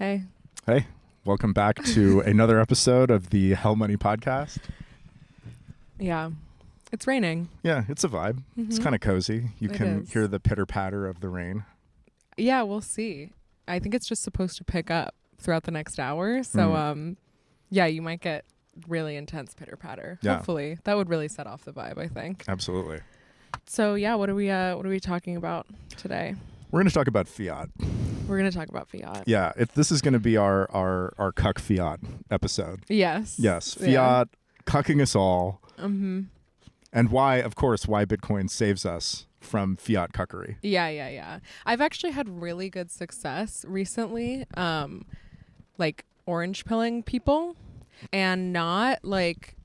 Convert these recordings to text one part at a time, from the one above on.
Hey. Hey, welcome back to another episode of the Hell Money Podcast. Yeah. It's raining. Yeah, it's a vibe. Mm-hmm. It's kind of cozy. You It can is. hear the pitter-patter of the rain. Yeah, we'll see. I think it's just supposed to pick up throughout the next hour. So, yeah, you might get really intense pitter-patter. Yeah. Hopefully. That would really set off the vibe, I think. Absolutely. So, yeah, what are we talking about today? We're going to talk about Fiat. We're going to talk about Fiat. Yeah, this is going to be our cuck Fiat episode. Yes. Yes, Fiat Yeah. cucking us all. Mm-hmm. And why Bitcoin saves us from fiat cuckery. Yeah. I've actually had really good success recently, like orange pilling people, and not like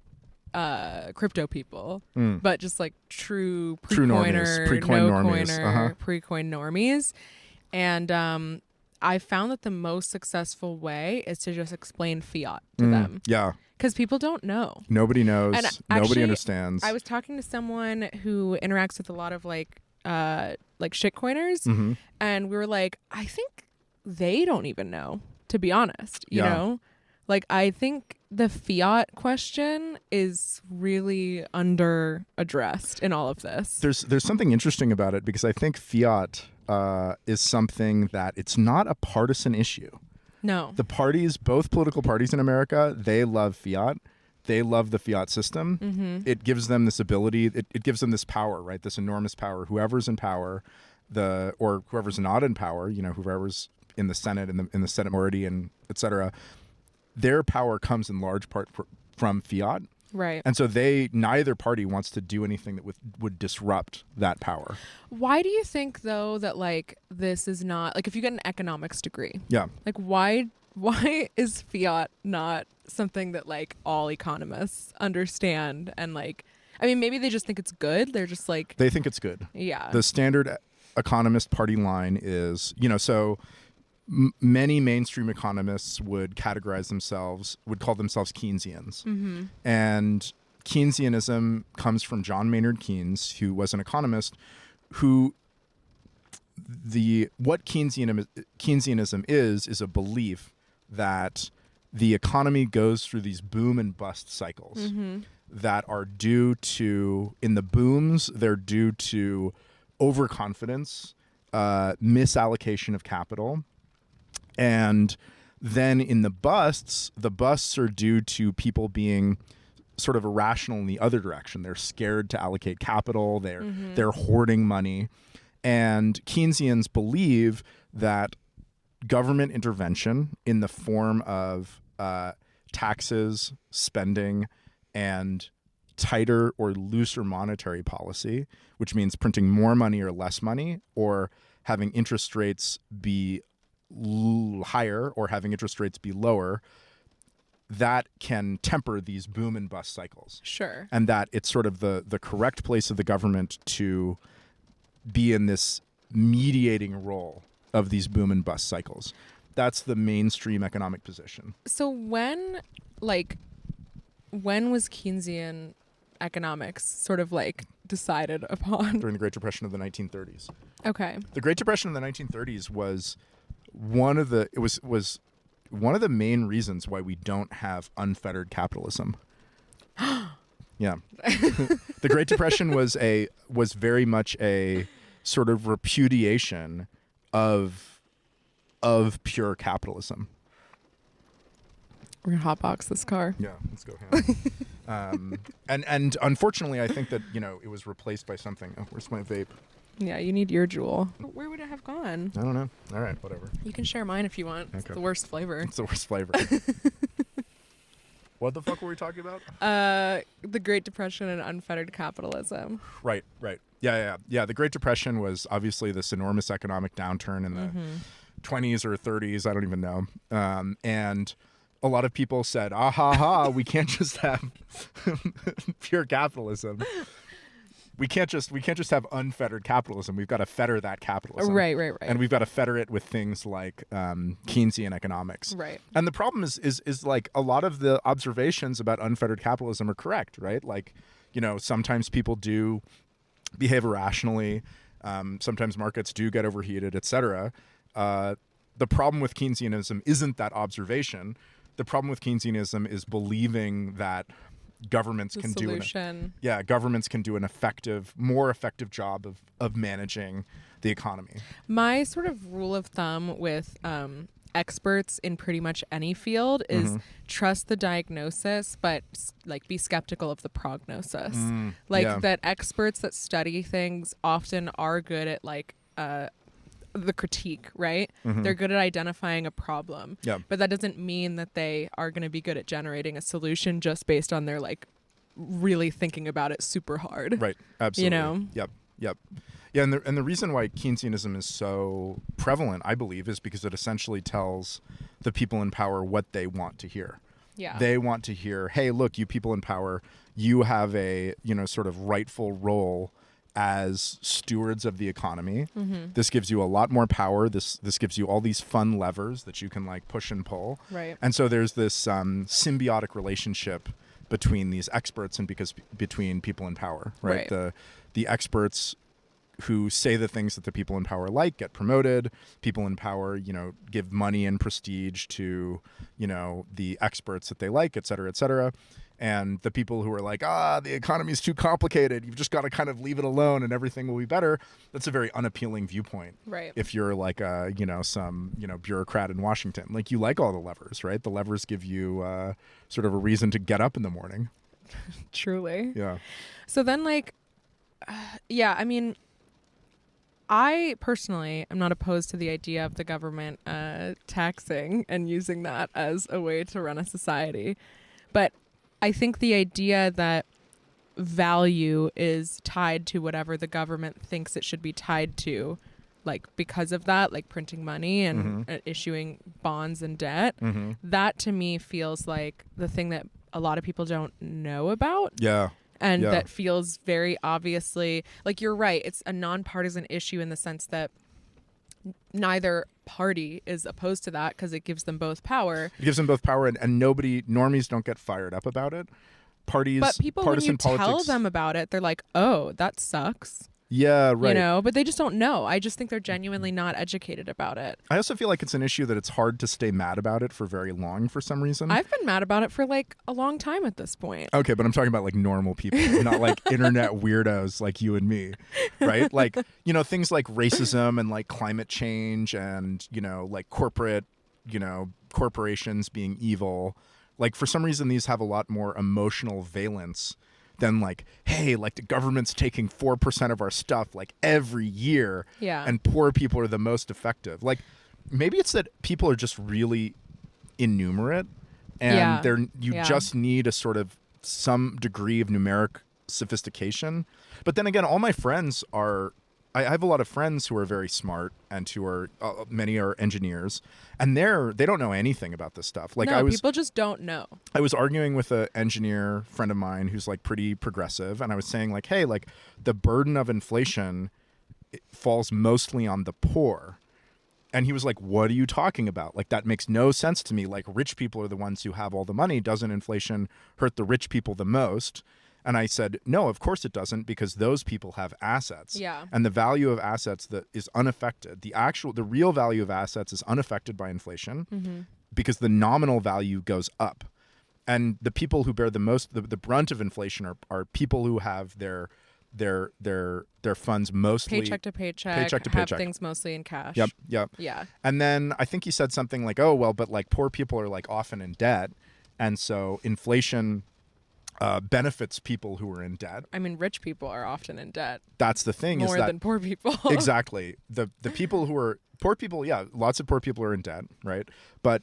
crypto people, but just like true pre-coiner, pre-coin no normies. coiner, pre-coin normies. And I found that the most successful way is to just explain fiat to them. Yeah. Because people don't know. Nobody knows. And Nobody actually, understands. I was talking to someone who interacts with a lot of like shitcoiners, Mm-hmm. and we were like, I think they don't even know, to be honest. You know? Like, I think the fiat question is really under addressed in all of this. There's something interesting about it because I think fiat is something that it's not a partisan issue. No. The parties, both political parties in America, they love fiat. They love the fiat system. Mm-hmm. It gives them this ability. It gives them this power, right? This enormous power. Whoever's in power, or whoever's not in power, whoever's in the Senate, in the Senate majority, and et cetera, their power comes in large part from fiat. Right. And so neither party wants to do anything that would disrupt that power. Why do you think, though, that like this is not like if you get an economics degree? Yeah. Like why is fiat not something that like all economists understand? And like, I mean, maybe they just think it's good. They're just like, They think it's good. yeah. The standard economist party line is, so many mainstream economists would call themselves Keynesians. Mm-hmm. And Keynesianism comes from John Maynard Keynes, who was an economist what Keynesianism is a belief that the economy goes through these boom and bust cycles that are due to, in the booms, they're due to overconfidence, misallocation of capital. And then in the busts are due to people being sort of irrational in the other direction. They're scared to allocate capital. They're hoarding money. And Keynesians believe that government intervention in the form of taxes, spending, and tighter or looser monetary policy, which means printing more money or less money, or having interest rates be higher or having interest rates be lower, that can temper these boom and bust cycles. Sure. And that it's sort of the correct place of the government to be in this mediating role of these boom and bust cycles. That's the mainstream economic position. So when was Keynesian economics sort of like decided upon? During the Great Depression of the 1930s. Okay. The Great Depression of the 1930s was one of the main reasons why we don't have unfettered capitalism. Yeah. The Great Depression was very much a sort of repudiation of pure capitalism. We're gonna hotbox this car. Yeah, let's go ham. And unfortunately, I think that it was replaced by something. Oh, where's my vape? Yeah, you need your Juul. Where would it have gone? I don't know. All right, whatever. You can share mine if you want. Okay. It's the worst flavor. It's the worst flavor. What the fuck were we talking about? The Great Depression and unfettered capitalism. Right. Yeah. The Great Depression was obviously this enormous economic downturn in the 20s or 30s. I don't even know. And a lot of people said, we can't just have pure capitalism. We can't just have unfettered capitalism. We've got to fetter that capitalism. Right. And we've got to fetter it with things like Keynesian economics. Right. And the problem is like a lot of the observations about unfettered capitalism are correct, right? Like, sometimes people do behave irrationally. Sometimes markets do get overheated, et cetera. the problem with Keynesianism isn't that observation. The problem with Keynesianism is believing that governments can do governments can do an more effective job of managing the economy. My sort of rule of thumb with experts in pretty much any field is trust the diagnosis, but like be skeptical of the prognosis. That experts that study things often are good at like the critique, right? They're good at identifying a problem, but that doesn't mean that they are going to be good at generating a solution just based on their like really thinking about it super hard. Right. Absolutely. You know? Yep. Yeah, and the reason why Keynesianism is so prevalent, I believe, is because it essentially tells the people in power what they want to hear. Yeah. They want to hear, hey, look, you people in power, you have a, sort of rightful role as stewards of the economy. This gives you a lot more power. This gives you all these fun levers that you can like push and pull. Right. And so there's this symbiotic relationship between these experts and between people in power, right? The experts who say the things that the people in power like get promoted. People in power, give money and prestige to, the experts that they like, et cetera, et cetera. And the people who are like, the economy is too complicated, you've just got to kind of leave it alone and everything will be better. That's a very unappealing viewpoint. Right. If you're like some bureaucrat in Washington, like you like all the levers, right? The levers give you sort of a reason to get up in the morning. Truly. Yeah. So then like, I mean, I personally am not opposed to the idea of the government taxing and using that as a way to run a society. But I think the idea that value is tied to whatever the government thinks it should be tied to, like because of that, like printing money and issuing bonds and debt, that to me feels like the thing that a lot of people don't know about. Yeah. And that feels very obviously, like you're right, it's a nonpartisan issue in the sense that neither party is opposed to that because it gives them both power. It gives them both power, and normies don't get fired up about it. But people, when you tell them about it, they're like, oh, that sucks. Yeah, right. But they just don't know. I just think they're genuinely not educated about it. I also feel like it's an issue that it's hard to stay mad about it for very long for some reason. I've been mad about it for like a long time at this point. Okay, but I'm talking about like normal people, not like internet weirdos like you and me, right? Like, things like racism and like climate change and, like corporations being evil. Like for some reason, these have a lot more emotional valence than like, hey, like the government's taking 4% of our stuff like every year, and poor people are the most effective. Like maybe it's that people are just really innumerate, and you just need a sort of some degree of numeric sophistication. But then again, all my friends are. I have a lot of friends who are very smart and who are many are engineers, and they don't know anything about this stuff. Like people just don't know. I was arguing with an engineer friend of mine who's like pretty progressive, and I was saying like, hey, like the burden of inflation falls mostly on the poor. And he was like, what are you talking about? Like, that makes no sense to me. Like, rich people are the ones who have all the money. Doesn't inflation hurt the rich people the most? And I said, no, of course it doesn't, because those people have assets. Yeah. And the value of assets that is unaffected. The real value of assets is unaffected by inflation because the nominal value goes up. And the people who bear the most, the brunt of inflation are people who have their funds mostly paycheck to paycheck, have things mostly in cash. Yep. Yeah. And then I think he said something like, oh, well, but like poor people are like often in debt. And so inflation benefits people who are in debt. I mean, rich people are often in debt. That's the thing. More than poor people. Exactly. The people who are poor people, lots of poor people are in debt, right? But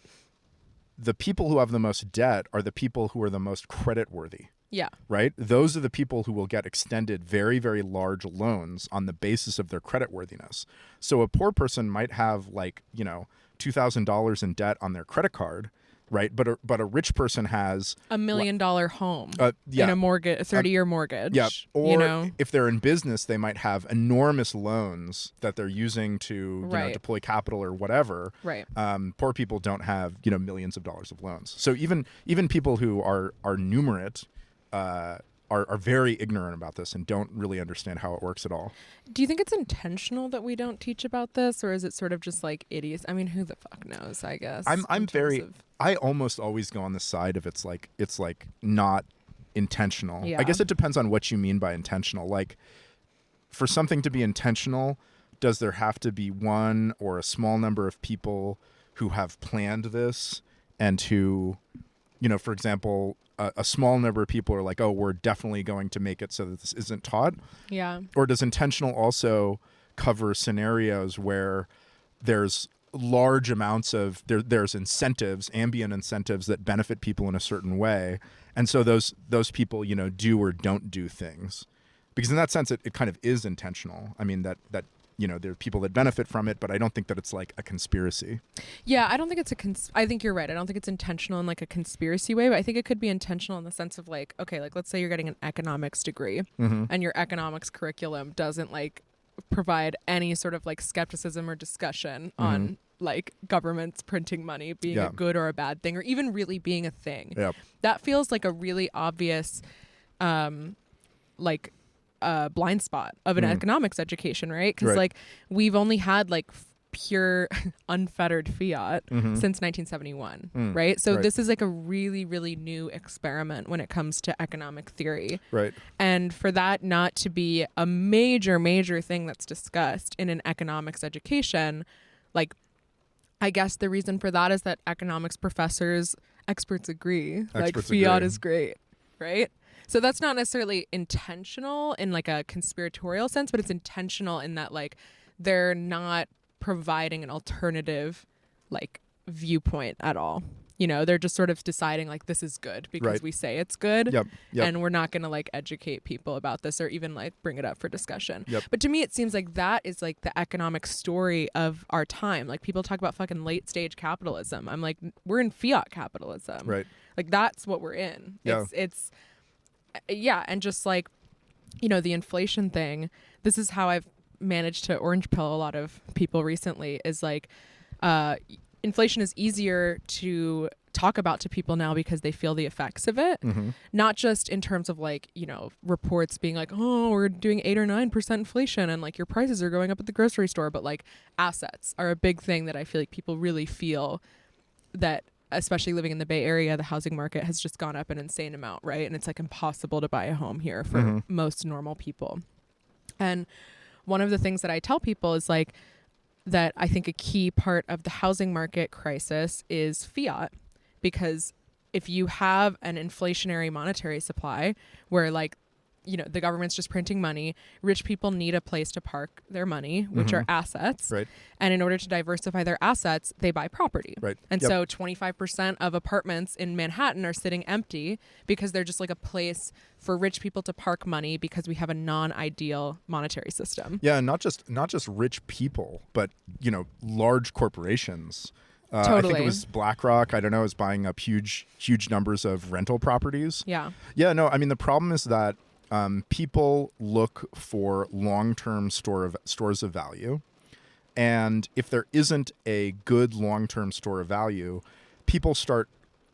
the people who have the most debt are the people who are the most credit worthy. Yeah. Right? Those are the people who will get extended very, very large loans on the basis of their credit worthiness. So a poor person might have like, $2,000 in debt on their credit card, right? But a rich person has $1 million home in a mortgage, a 30-year mortgage. Yeah. Or if they're in business, they might have enormous loans that they're using to deploy capital or whatever. Right. Poor people don't have millions of dollars of loans. So even people who are numerate are very ignorant about this and don't really understand how it works at all. Do you think it's intentional that we don't teach about this, or is it sort of just like idiots? I mean, who the fuck knows, I guess. I almost always go on the side of it's like not intentional. Yeah. I guess it depends on what you mean by intentional. Like, for something to be intentional, does there have to be one or a small number of people who have planned this and who, for example, a small number of people are like, oh, we're definitely going to make it so that this isn't taught? Yeah. Or does intentional also cover scenarios where there's large amounts of there's incentives, ambient incentives that benefit people in a certain way, and so those people do or don't do things? Because in that sense it kind of is intentional. I mean that there are people that benefit from it, but I don't think that it's like a conspiracy. Yeah, I don't think it's I think you're right. I don't think it's intentional in like a conspiracy way, but I think it could be intentional in the sense of like, okay, like let's say you're getting an economics degree and your economics curriculum doesn't like provide any sort of like skepticism or discussion on like governments printing money being a good or a bad thing, or even really being a thing. Yep. That feels like a really obvious like blind spot of an economics education, right? Because like we've only had like pure unfettered fiat since 1971, right? So this is like a really, really new experiment when it comes to economic theory. Right. And for that not to be a major, major thing that's discussed in an economics education, like I guess the reason for that is that economics experts agree, like fiat is great, right? So that's not necessarily intentional in like a conspiratorial sense, but it's intentional in that like they're not providing an alternative like viewpoint at all. They're just sort of deciding like this is good because we say it's good. Yep. And we're not going to like educate people about this or even like bring it up for discussion. Yep. But to me, it seems like that is like the economic story of our time. Like people talk about fucking late stage capitalism. I'm like, we're in fiat capitalism. Right. Like that's what we're in. Yeah. It's and just like, the inflation thing, this is how I've managed to orange pill a lot of people recently is like, inflation is easier to talk about to people now because they feel the effects of it, not just in terms of like, reports being like, oh, we're doing 8 or 9% inflation and like your prices are going up at the grocery store, but like assets are a big thing that I feel like people really feel that, especially living in the Bay Area, the housing market has just gone up an insane amount, right? And it's like impossible to buy a home here for most normal people. And one of the things that I tell people is like that I think a key part of the housing market crisis is fiat, because if you have an inflationary monetary supply where like, the government's just printing money, rich people need a place to park their money, which are assets. Right. And in order to diversify their assets, they buy property. Right. And so 25% of apartments in Manhattan are sitting empty because they're just like a place for rich people to park money because we have a non-ideal monetary system. Yeah, and not just rich people, but large corporations. Totally. I think it was BlackRock, I don't know, is buying up huge numbers of rental properties. Yeah. Yeah, no, I mean the problem is that people look for long-term stores of value, and if there isn't a good long-term store of value, people start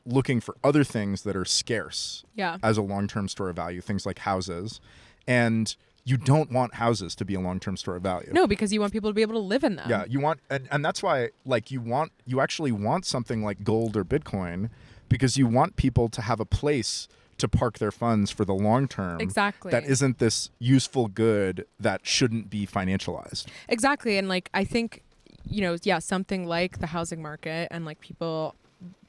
looking for other things that are scarce as a long-term store of value, things like houses, and you don't want houses to be a long-term store of value. No, because you want people to be able to live in them. Yeah, you want, and that's why like you actually want something like gold or Bitcoin, because you want people to have a place to park their funds for the long term. Exactly. That isn't this useful good that shouldn't be financialized. Exactly. And like, I think, something like the housing market and like people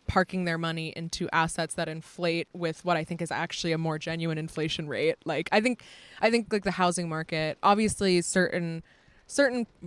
parking their money into assets that inflate with what I think is actually a more genuine inflation rate. Like, I think like the housing market, obviously certain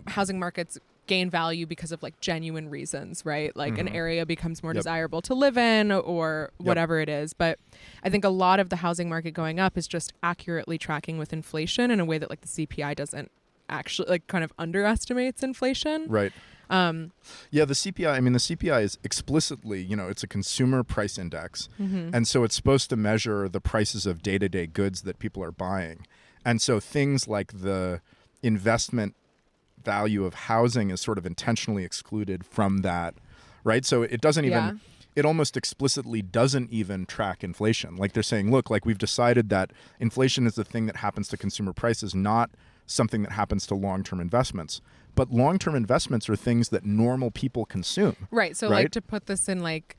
housing markets gain value because of like genuine reasons, right? Like an area becomes more desirable to live in or whatever it is. But I think a lot of the housing market going up is just accurately tracking with inflation in a way that like the CPI doesn't actually, like kind of underestimates inflation. Right. Yeah, the CPI, I mean, the CPI is explicitly, it's a consumer price index. And so it's supposed to measure the prices of day-to-day goods that people are buying. And so things like the investment value of housing is sort of intentionally excluded from that, right? So it doesn't even it almost explicitly doesn't even track inflation. Like they're saying, look, like we've decided that inflation is the thing that happens to consumer prices, not something that happens to long-term investments. But long-term investments are things that normal people consume. Right. So right? like to put this in like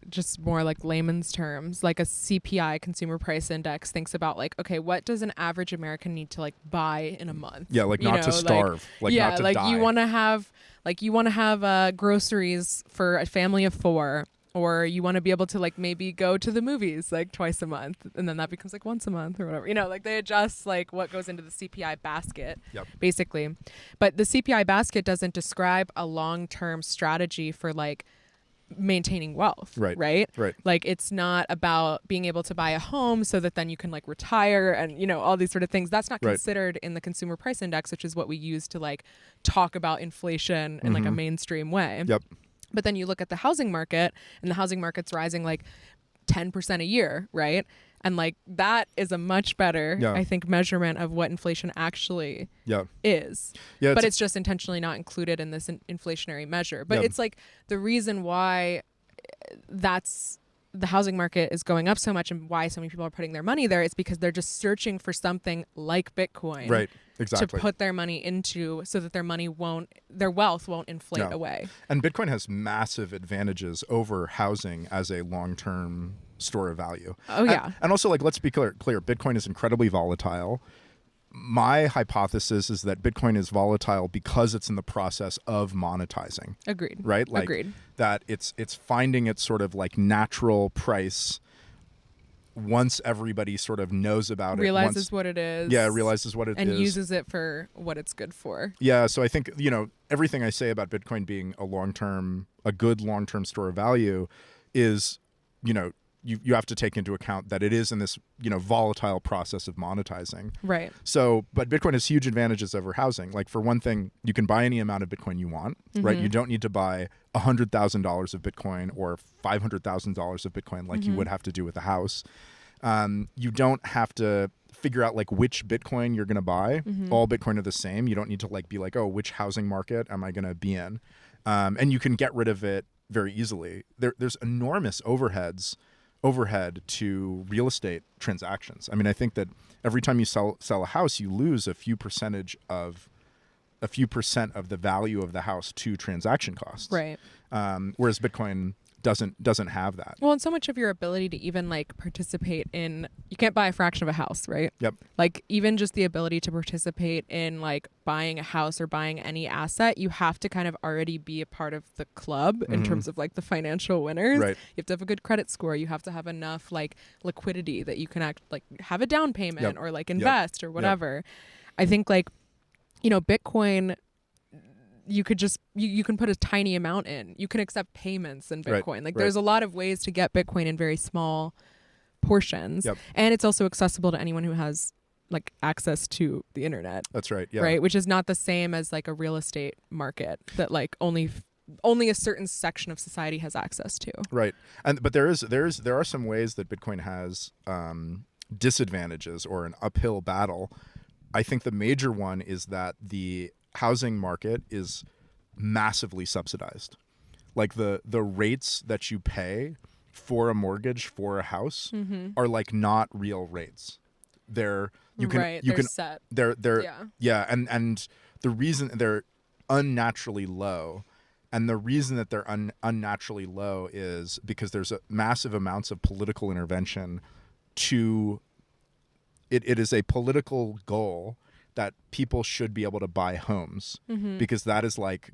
just more like layman's terms, like a CPI, consumer price index, thinks about like, okay, what does an average American need to like buy in a month? Yeah, like not to starve, like yeah, not to like die. you want to have groceries for a family of 4, or you want to be able to like maybe go to the movies like twice a month, and then that becomes like once a month or whatever. Like they adjust like what goes into the CPI basket, basically. But the CPI basket doesn't describe a long-term strategy for like maintaining wealth, right? Like it's not about being able to buy a home so that then you can like retire and all these sort of things. That's not considered in the consumer price index, which is what we use to like talk about inflation in like a mainstream way. But then you look at the housing market, and the housing market's rising like 10% a year, right? And like that is a much better, I think, measurement of what inflation actually is. Yeah, but it's just intentionally not included in this inflationary measure. But it's like the reason why the housing market is going up so much and why so many people are putting their money there is because they're just searching for something like Bitcoin. Right. Exactly. To put their money into so that their wealth won't inflate away. And Bitcoin has massive advantages over housing as a long-term store of value. Oh, yeah. And also, like, let's be clear, Bitcoin is incredibly volatile. My hypothesis is that Bitcoin is volatile because it's in the process of monetizing. Agreed. Right? Like, Agreed. That it's finding its sort of like natural price once everybody sort of knows about realizes what it is. Yeah, realizes what it is. And uses it for what it's good for. Yeah, so I think, everything I say about Bitcoin being a good long-term store of value is, you have to take into account that it is in this, volatile process of monetizing. Right. So, but Bitcoin has huge advantages over housing. Like for one thing, you can buy any amount of Bitcoin you want, right? You don't need to buy $100,000 of Bitcoin or $500,000 of Bitcoin like you would have to do with a house. You don't have to figure out like which Bitcoin you're going to buy. All Bitcoin are the same. You don't need to like be like, oh, which housing market am I going to be in? And you can get rid of it very easily. There's enormous overhead to real estate transactions. I mean, I think that every time you sell a house, you lose a few percent of the value of the house to transaction costs. Right. Whereas Bitcoin doesn't have that. Well, and so much of your ability to even like participate in, you can't buy a fraction of a house, right? Yep. Like even just the ability to participate in like buying a house or buying any asset, you have to kind of already be a part of the club in terms of like the financial winners. Right. You have to have a good credit score. You have to have enough like liquidity that you can have a down payment or like invest or whatever. I think like, Bitcoin, you could just you can put a tiny amount in. You can accept payments in Bitcoin. There's a lot of ways to get Bitcoin in very small portions. And it's also accessible to anyone who has like access to the internet. That's right. Yeah. Right, which is not the same as like a real estate market that like only a certain section of society has access to. Right. But there are some ways that Bitcoin has disadvantages or an uphill battle. I think the major one is that the housing market is massively subsidized. Like the rates that you pay for a mortgage for a house are like not real rates. They're set. And the reason they're unnaturally low, and the reason that they're unnaturally low is because there's massive amounts of political intervention to it is a political goal that people should be able to buy homes because that is like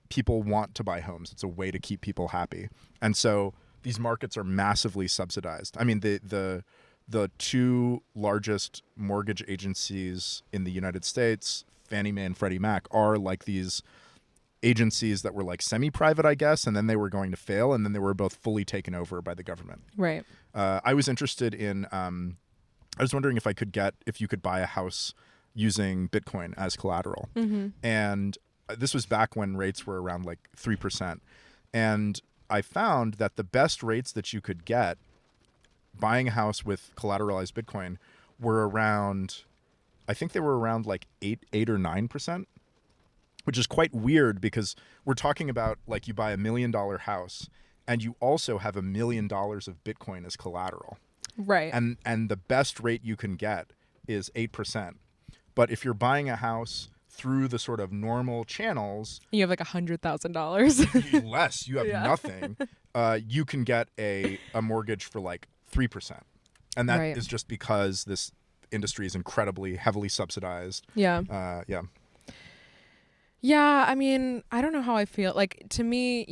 people want to buy homes. It's a way to keep people happy. And so these markets are massively subsidized. I mean, the two largest mortgage agencies in the United States, Fannie Mae and Freddie Mac, are like these agencies that were like semi-private, I guess, and then they were going to fail, and then they were both fully taken over by the government. Right. I was interested in I was wondering if you could buy a house using Bitcoin as collateral. And this was back when rates were around like 3%. And I found that the best rates that you could get buying a house with collateralized Bitcoin were around, I think they were around like 8 or 9%, which is quite weird because we're talking about like you buy $1 million house and you also have $1 million of Bitcoin as collateral. Right. And the best rate you can get is 8%. But if you're buying a house through the sort of normal channels, you have like $100,000 less, you have nothing. You can get a mortgage for like 3%, and that is just because this industry is incredibly heavily subsidized. Yeah. Yeah. I mean, I don't know how I feel. Like, to me,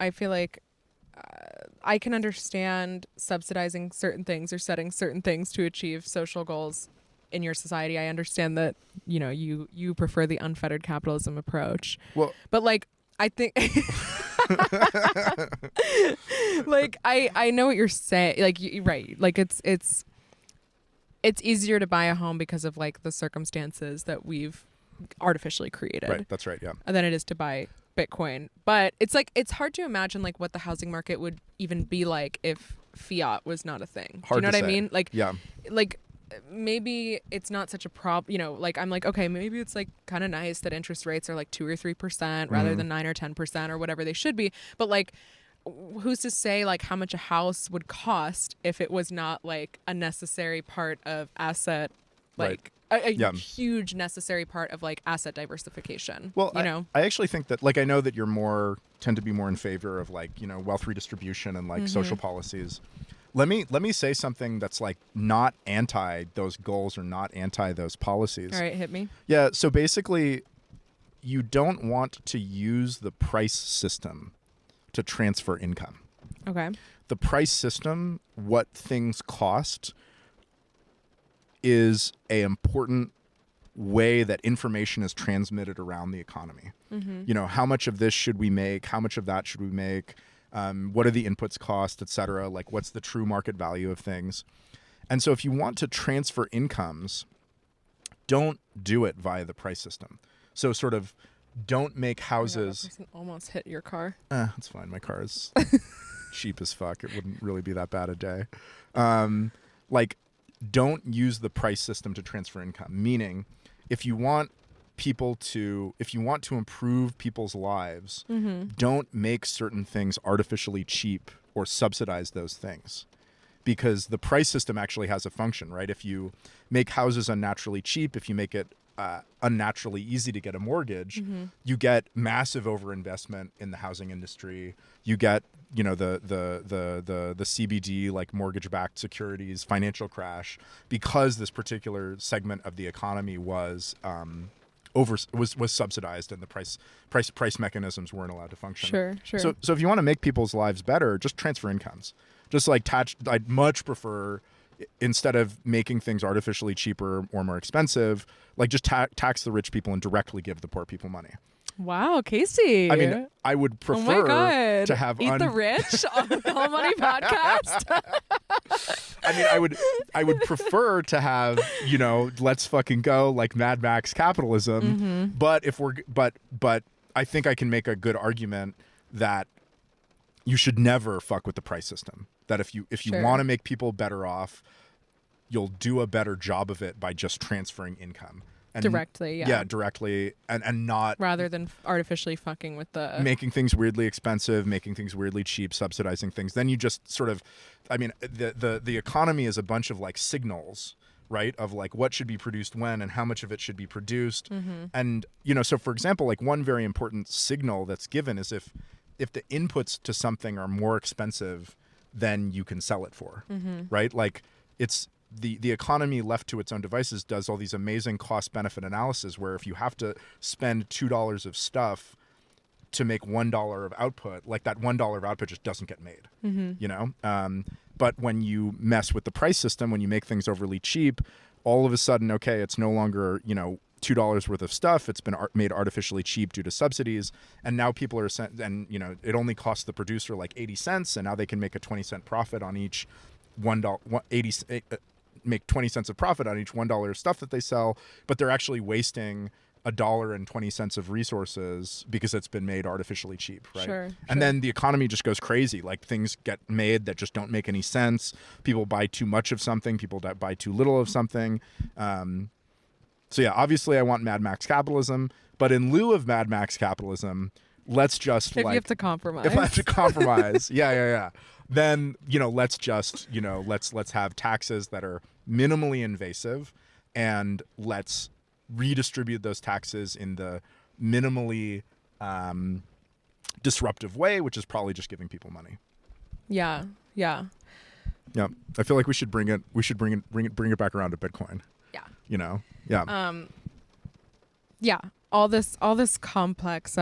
I feel like I can understand subsidizing certain things or setting certain things to achieve social goals in your society. I understand that, you prefer the unfettered capitalism approach. Well, but like, I think like I know what you're saying. Like, right. Like, it's easier to buy a home because of like the circumstances that we've artificially created. Right. That's right. Yeah. Than it is to buy Bitcoin. But it's like, it's hard to imagine like what the housing market would even be like if fiat was not a thing. Hard Do you know to what say. I mean? Like, yeah. Like, maybe it's not such a problem, like I'm like, okay, maybe it's like kind of nice that interest rates are like 2 or 3% rather than 9 or 10% or whatever they should be. But like, who's to say like how much a house would cost if it was not like a necessary part of asset, like a huge necessary part of like asset diversification. Well, I actually think that, like, I know that you're tend to be more in favor of like, wealth redistribution and like social policies. Let me say something that's like not anti those goals or not anti those policies. All right, hit me. Yeah. So basically, you don't want to use the price system to transfer income. Okay. The price system, what things cost, is an important way that information is transmitted around the economy. How much of this should we make? How much of that should we make? What are the inputs cost, et cetera? Like, what's the true market value of things? And so if you want to transfer incomes, don't do it via the price system. So sort of don't make houses. That person almost hit your car. It's fine. My car is cheap as fuck. It wouldn't really be that bad a day. Don't use the price system to transfer income. Meaning, if you want to improve people's lives, don't make certain things artificially cheap or subsidize those things, because the price system actually has a function, right? If you make houses unnaturally cheap, if you make it unnaturally easy to get a mortgage, you get massive overinvestment in the housing industry. You get, the CBD, like mortgage-backed securities, financial crash, because this particular segment of the economy was subsidized and the price mechanisms weren't allowed to function. Sure. So if you want to make people's lives better, just transfer incomes. Just like I'd much prefer, instead of making things artificially cheaper or more expensive, like just tax the rich people and directly give the poor people money. Wow, Casey. I mean, I would prefer to have Eat the Rich on the All Money podcast. I mean, I would prefer to have, let's fucking go, like Mad Max capitalism. But but I think I can make a good argument that you should never fuck with the price system. That if you want to make people better off, you'll do a better job of it by just transferring income. And directly, yeah, directly, and not rather than artificially fucking with the making things weirdly expensive, making things weirdly cheap, subsidizing things. Then you just sort of, I mean, the economy is a bunch of like signals, right? Of like what should be produced when and how much of it should be produced, and so for example, like one very important signal that's given is if the inputs to something are more expensive than you can sell it for, right? Like it's. The economy left to its own devices does all these amazing cost-benefit analysis where if you have to spend $2 of stuff to make $1 of output, like that $1 of output just doesn't get made, but when you mess with the price system, when you make things overly cheap, all of a sudden, okay, it's no longer, $2 worth of stuff. It's been made artificially cheap due to subsidies. And now people are, and it only costs the producer like 80 cents. And now they can make a 20-cent profit on each make 20 cents of profit on each $1 of stuff that they sell, but they're actually wasting $1.20 of resources because it's been made artificially cheap, right? Sure. And then the economy just goes crazy. Like things get made that just don't make any sense. People buy too much of something. People buy too little of something. So yeah, obviously I want Mad Max capitalism, but in lieu of Mad Max capitalism, let's just if like you have to compromise. if I have to compromise, yeah. Then, let's just, let's have taxes that are minimally invasive, and let's redistribute those taxes in the minimally disruptive way, which is probably just giving people money. Yeah. Yeah. I feel like we should bring it back around to Bitcoin. Yeah. Yeah. Yeah. All this complex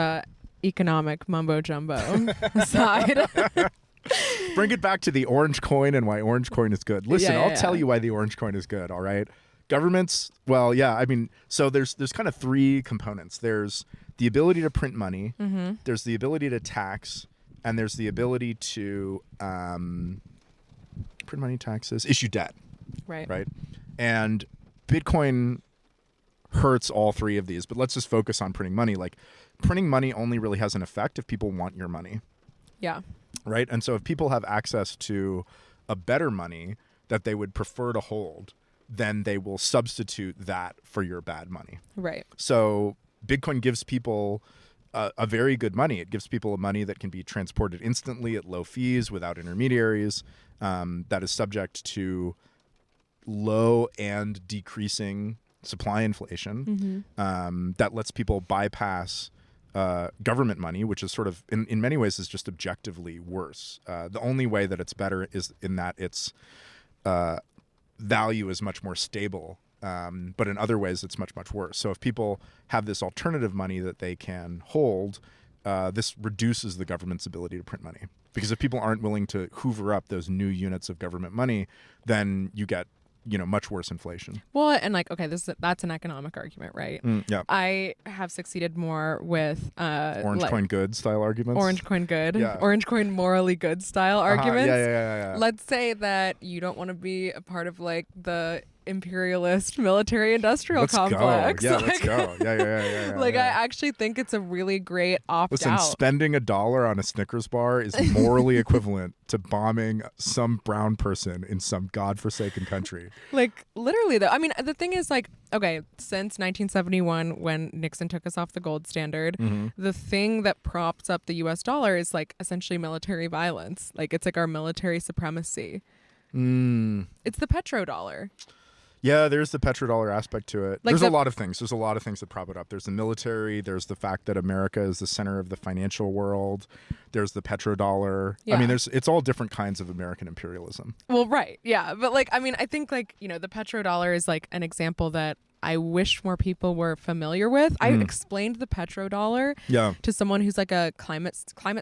economic mumbo jumbo aside. Bring it back to the orange coin and why orange coin is good. Listen, I'll tell yeah. you why the orange coin is good, all right? Governments, well, yeah, I mean, so there's kind of three components. There's the ability to print money, there's the ability to tax, and there's the ability to print money, taxes, issue debt. Right? And Bitcoin hurts all three of these, but let's just focus on printing money. Like, printing money only really has an effect if people want your money. Yeah. Right? And so if people have access to a better money that they would prefer to hold, then they will substitute that for your bad money. Right. So Bitcoin gives people a very good money. It gives people a money that can be transported instantly at low fees without intermediaries, that is subject to low and decreasing supply inflation, that lets people bypass government money, which is sort of in many ways is just objectively worse. The only way that it's better is in that its value is much more stable, but in other ways it's much worse. So if people have this alternative money that they can hold, this reduces the government's ability to print money, because if people aren't willing to hoover up those new units of government money, then you get much worse inflation. Well, and like, okay, that's an economic argument, right? Yeah. I have succeeded more with orange coin good style arguments. Orange coin good, Yeah. orange coin morally good style arguments. Yeah. Let's say that you don't want to be a part of like the imperialist military industrial complex. Yeah, let's go. Yeah. Like, I actually think it's a really great opt Listen, out. spending $1 on a Snickers bar is morally equivalent to bombing some brown person in some godforsaken country. Like, literally, though. I mean, the thing is, like, okay, since 1971, when Nixon took us off the gold standard, the thing that props up the US dollar is, like, essentially military violence. Like, it's like our military supremacy. It's the petrodollar. Yeah, there's the petrodollar aspect to it. Like There's a lot of things. There's a lot of things that prop it up. There's the military. There's the fact that America is the center of the financial world. There's the petrodollar. Yeah. I mean, it's all different kinds of American imperialism. Well, right. Yeah. But like, I mean, I think like, the petrodollar is like an example that I wish more people were familiar with. I explained the petrodollar to someone who's like a climate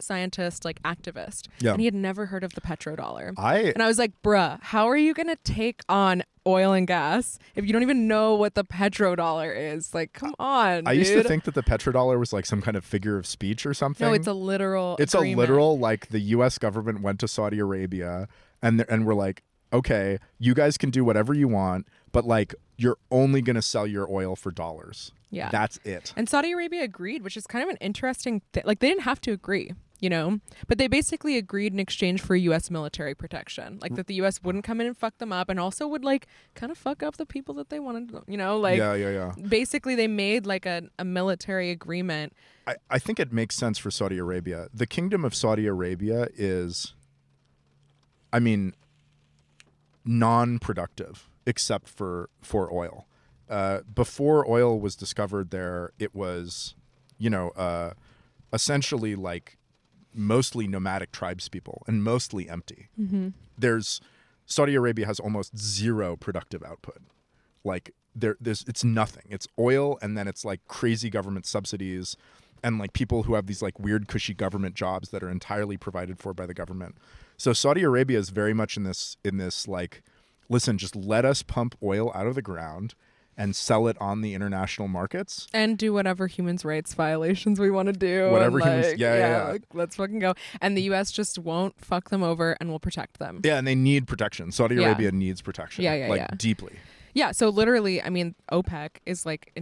scientist, like activist. Yeah. And he had never heard of the petrodollar. And I was like, bruh, how are you going to take on oil and gas if you don't even know what the petrodollar is? Like, come on, I used to think that the petrodollar was like some kind of figure of speech or something. No, it's a literal It's agreement. a literal, like, the U.S. government went to Saudi Arabia and we're like, okay, you guys can do whatever you want, but like, you're only going to sell your oil for dollars. Yeah. That's it. And Saudi Arabia agreed, which is kind of an interesting thing. Like, they didn't have to agree, but they basically agreed in exchange for U.S. military protection. Like, that the U.S. wouldn't come in and fuck them up, and also would, like, kind of fuck up the people that they wanted to, like. Yeah. Basically, they made, like, a military agreement. I think it makes sense for Saudi Arabia. The Kingdom of Saudi Arabia is, I mean, non-productive except for oil. Before oil was discovered there, it was, essentially like mostly nomadic tribespeople and mostly empty. Saudi Arabia has almost zero productive output. Like it's nothing. It's oil, and then it's like crazy government subsidies and like people who have these like weird cushy government jobs that are entirely provided for by the government. So Saudi Arabia is very much in this like, listen, just let us pump oil out of the ground and sell it on the international markets. And do whatever human rights violations we want to do. Whatever and humans, yeah. Like, let's fucking go. And the U.S. just won't fuck them over and will protect them. Yeah, and they need protection. Saudi Arabia needs protection. Yeah. Deeply. Yeah, so literally, I mean, OPEC is like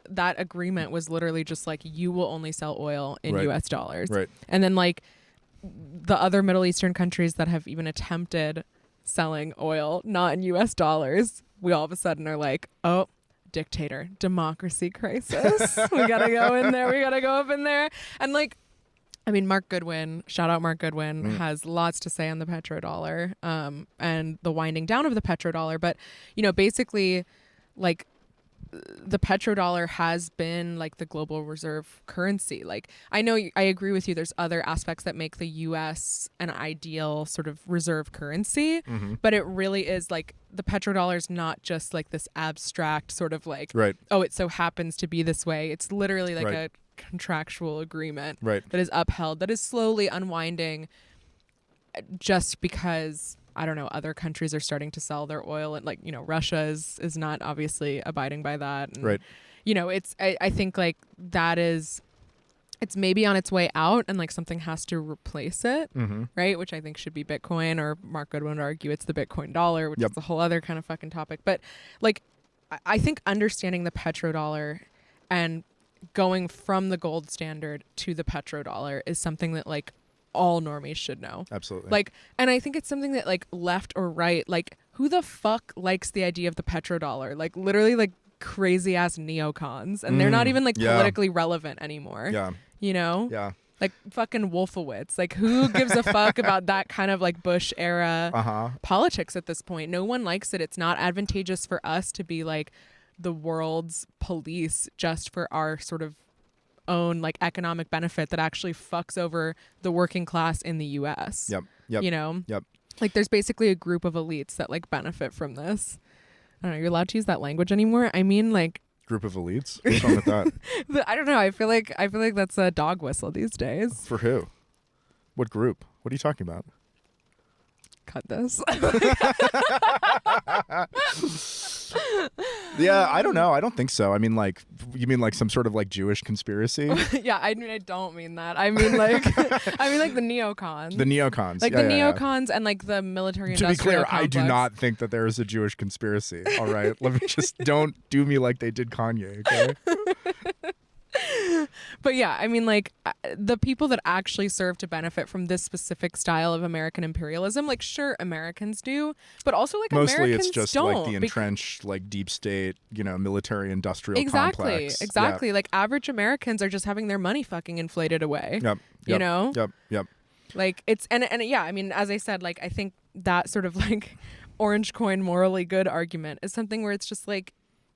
that agreement was literally just like, you will only sell oil in U.S. dollars. Right. And then like the other Middle Eastern countries that have even attempted selling oil not in US dollars, we all of a sudden are like, oh, dictator, democracy crisis. We gotta go in there, we gotta go up in there. And like, I mean, Mark Goodwin, shout out Mark Goodwin, has lots to say on the petrodollar and the winding down of the petrodollar. But, basically, like, the petrodollar has been like the global reserve currency. Like, I know I agree with you. There's other aspects that make the U.S. an ideal sort of reserve currency, but it really is like the petrodollar is not just like this abstract sort of like, oh, it so happens to be this way. It's literally like a contractual agreement that is upheld, that is slowly unwinding just because, I don't know, other countries are starting to sell their oil, and like, Russia is not obviously abiding by that. And, it's, I think like that is, it's maybe on its way out and like something has to replace it, right? Which I think should be Bitcoin, or Mark Goodwin would argue it's the Bitcoin dollar, which is a whole other kind of fucking topic. But like, I think understanding the petrodollar and going from the gold standard to the petrodollar is something that like all normies should know. Absolutely. Like, and I think it's something that like left or right, like who the fuck likes the idea of the petrodollar? Like literally like crazy ass neocons, and they're not even like politically relevant anymore. Yeah. Yeah. Like fucking Wolfowitz. Like who gives a fuck about that kind of like Bush era politics at this point? No one likes it. It's not advantageous for us to be like the world's police just for our sort of own like economic benefit that actually fucks over the working class in the US. Yep. Like there's basically a group of elites that like benefit from this. I don't know, you're allowed to use that language anymore? I mean, like, group of elites? What's wrong with that? I don't know. I feel like that's a dog whistle these days. For who? What group? What are you talking about? Cut this. Yeah, I don't know. I don't think so. I mean, like, you mean like some sort of like Jewish conspiracy? Yeah, I mean, I don't mean that. I mean like, the neocons. The neocons. Like the neocons and like the military industrial complex. To be clear, complex. I do not think that there is a Jewish conspiracy. All right, let me just don't do me like they did Kanye. Okay. But yeah, I mean, like the people that actually serve to benefit from this specific style of American imperialism, like sure, Americans do, but also like mostly Americans it's just don't, like the entrenched, like deep state, military industrial complex. Exactly. Like average Americans are just having their money fucking inflated away. Yep. You know? Yep. Like it's and yeah, I mean, as I said, like I think that sort of like orange coin morally good argument is something where it's just like,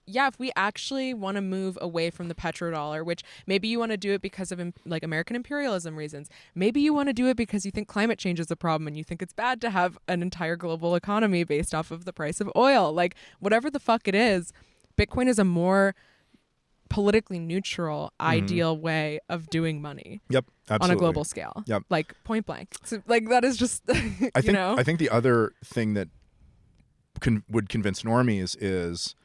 yeah, if we actually want to move away from the petrodollar, which maybe you want to do it because of like American imperialism reasons, maybe you want to do it because you think climate change is a problem and you think it's bad to have an entire global economy based off of the price of oil, like whatever the fuck it is, Bitcoin is a more politically neutral, ideal way of doing money. Yep, absolutely. On a global scale. Yep. Like point blank. So, like that is just, I think the other thing that would convince normies is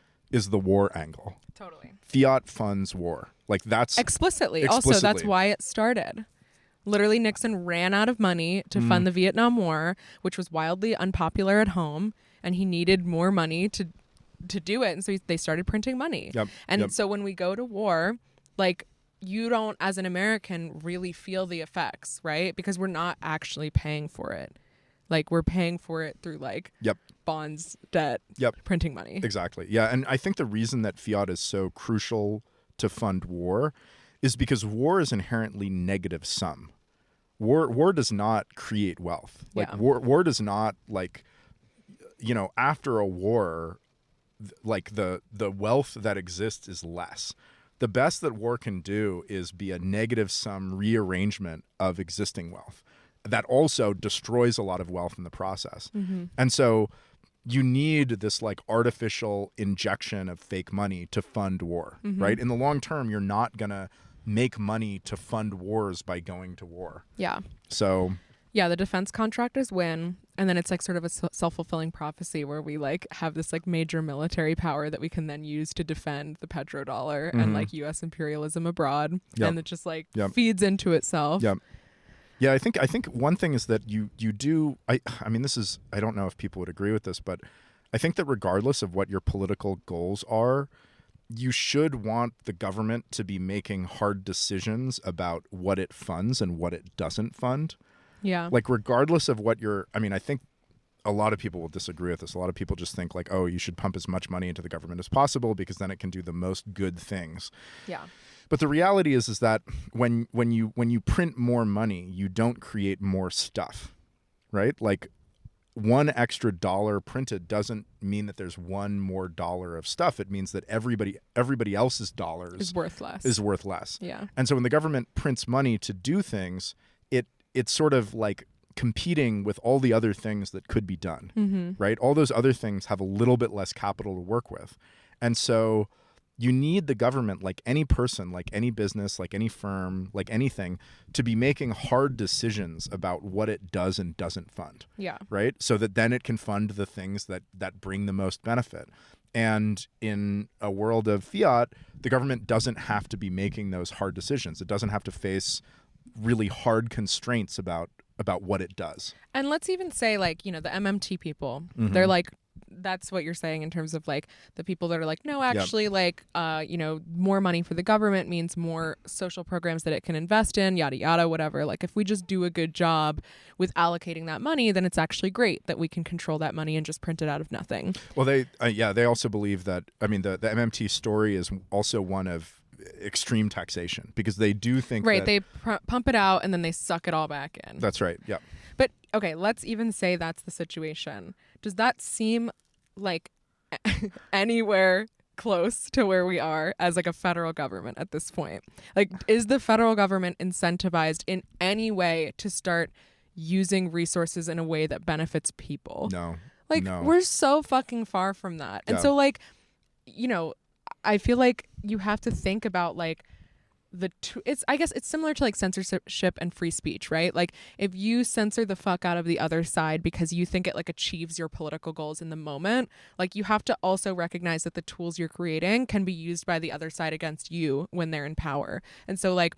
the war angle. Totally. Fiat funds war. Like that's explicitly. Also, that's why it started. Literally, Nixon ran out of money to fund the Vietnam War, which was wildly unpopular at home, and he needed more money to do it. And so they started printing money. So when we go to war, like you don't, as an American, really feel the effects, right? Because we're not actually paying for it. Like we're paying for it through like bonds, debt, printing money. Exactly. Yeah. And I think the reason that fiat is so crucial to fund war is because war is inherently negative sum. War does not create wealth. Like war does not like, after a war, like the wealth that exists is less. The best that war can do is be a negative sum rearrangement of existing wealth that also destroys a lot of wealth in the process. And so you need this like artificial injection of fake money to fund war, right? In the long term, you're not going to make money to fund wars by going to war. Yeah. So yeah, the defense contractors win, and then it's like sort of a self-fulfilling prophecy where we like have this like major military power that we can then use to defend the petrodollar and like U.S. imperialism abroad, and it just like feeds into itself. Yeah, I think one thing is that you do. I mean, this is, I don't know if people would agree with this, but I think that regardless of what your political goals are, you should want the government to be making hard decisions about what it funds and what it doesn't fund. Yeah. Like regardless of what I think a lot of people will disagree with this. A lot of people just think like, oh, you should pump as much money into the government as possible because then it can do the most good things. Yeah. But the reality is that when you print more money, you don't create more stuff, right? Like one extra dollar printed doesn't mean that there's one more dollar of stuff. It means that everybody else's dollars Is worth less. is worth less. Yeah. And so when the government prints money to do things, it's sort of like competing with all the other things that could be done, right? All those other things have a little bit less capital to work with. And so you need the government, like any person, like any business, like any firm, like anything, to be making hard decisions about what it does and doesn't fund. Yeah. Right? So that then it can fund the things that bring the most benefit. And in a world of fiat, the government doesn't have to be making those hard decisions. It doesn't have to face really hard constraints about what it does. And let's even say, like, the MMT people, they're like, that's what you're saying in terms of like the people that are like, no, actually, like, more money for the government means more social programs that it can invest in, yada, yada, whatever. Like, if we just do a good job with allocating that money, then it's actually great that we can control that money and just print it out of nothing. Well, they also believe that, I mean, the MMT story is also one of extreme taxation, because they do think they pump it out and then they suck it all back in. That's right. Yeah. But okay, let's even say that's the situation. Does that seem like anywhere close to where we are as like a federal government at this point? Like, is the federal government incentivized in any way to start using resources in a way that benefits people? No. Like, no. We're so fucking far from that. And Yeah. so, like, I feel like you have to think about like I guess it's similar to like censorship and free speech, right? Like, if you censor the fuck out of the other side because you think it like achieves your political goals in the moment, like, you have to also recognize that the tools you're creating can be used by the other side against you when they're in power. And so, like,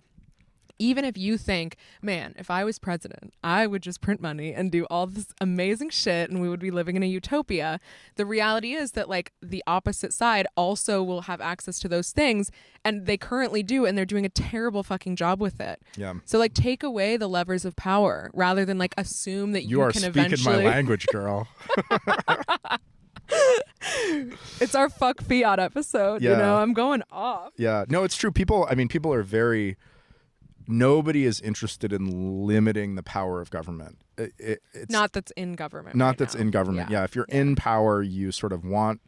even if you think, man, if I was president, I would just print money and do all this amazing shit and we would be living in a utopia, the reality is that like the opposite side also will have access to those things, and they currently do, and they're doing a terrible fucking job with it. Yeah. So like, take away the levers of power rather than like assume that you can eventually... You are speaking my language, girl. It's our fuck fiat episode, Yeah. I'm going off. Yeah. No, it's true. People are very... Nobody is interested in limiting the power of government. It's not that's in government. Not right that's now. in government. Yeah. If you're in power, you sort of want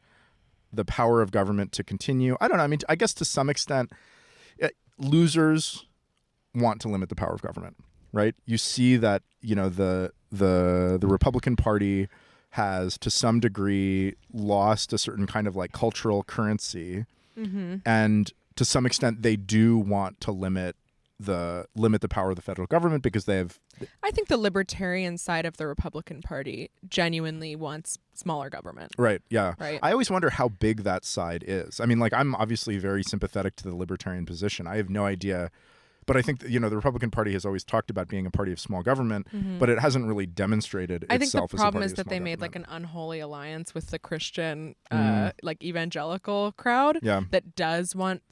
the power of government to continue. I don't know. I mean, I guess to some extent, losers want to limit the power of government, right? You see that, the Republican Party has to some degree lost a certain kind of like cultural currency, and to some extent they do want to limit the power of the federal government because they have... I think the libertarian side of the Republican Party genuinely wants smaller government. Right, yeah. Right. I always wonder how big that side is. I mean, like, I'm obviously very sympathetic to the libertarian position. I have no idea... But I think that, the Republican Party has always talked about being a party of small government, but it hasn't really demonstrated itself as a party of small government. I think the problem is that they made like an unholy alliance with the Christian, like evangelical crowd that does want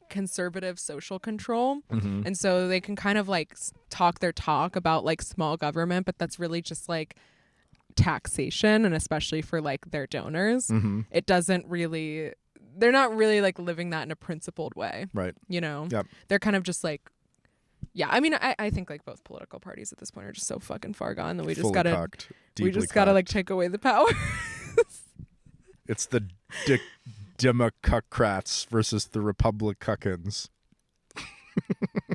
conservative social control. And so they can kind of like talk their talk about like small government, but that's really just like taxation, and especially for like their donors. It doesn't really... They're not really like living that in a principled way. Right. Yep. They're kind of just like... Yeah, I mean, I think like both political parties at this point are just so fucking far gone that we just gotta like take away the power. It's the Democrats versus the Republicans.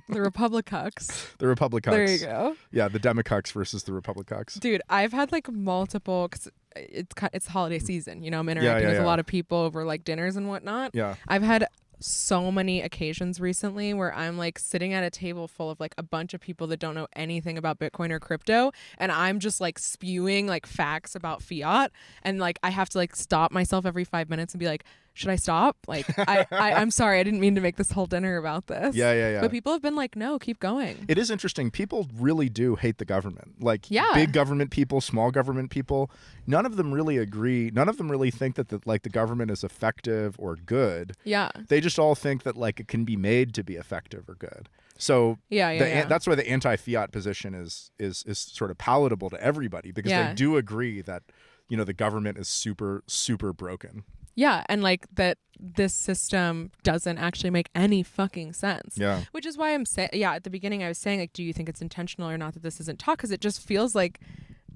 The Republicucks. The Republicucks. There you go. Yeah, the Democrats versus the Republicucks. Dude, I've had like multiple... Cause it's holiday season, I'm interacting with a lot of people over like dinners and whatnot. Yeah. I've had so many occasions recently where I'm like sitting at a table full of like a bunch of people that don't know anything about Bitcoin or crypto, and I'm just like spewing like facts about fiat, and like I have to like stop myself every 5 minutes and be like, should I stop? Like, I'm sorry, I didn't mean to make this whole dinner about this. Yeah. But people have been like, no, keep going. It is interesting. People really do hate the government. Like, Yeah. big government people, small government people, none of them really agree. None of them really think that the government is effective or good. Yeah. They just all think that like it can be made to be effective or good. So that's why the anti-fiat position is sort of palatable to everybody, because they do agree that, the government is super, super broken. Yeah, and like that this system doesn't actually make any fucking sense. Yeah. Which is why I'm saying, at the beginning I was saying, like, do you think it's intentional or not that this isn't taught? Because it just feels like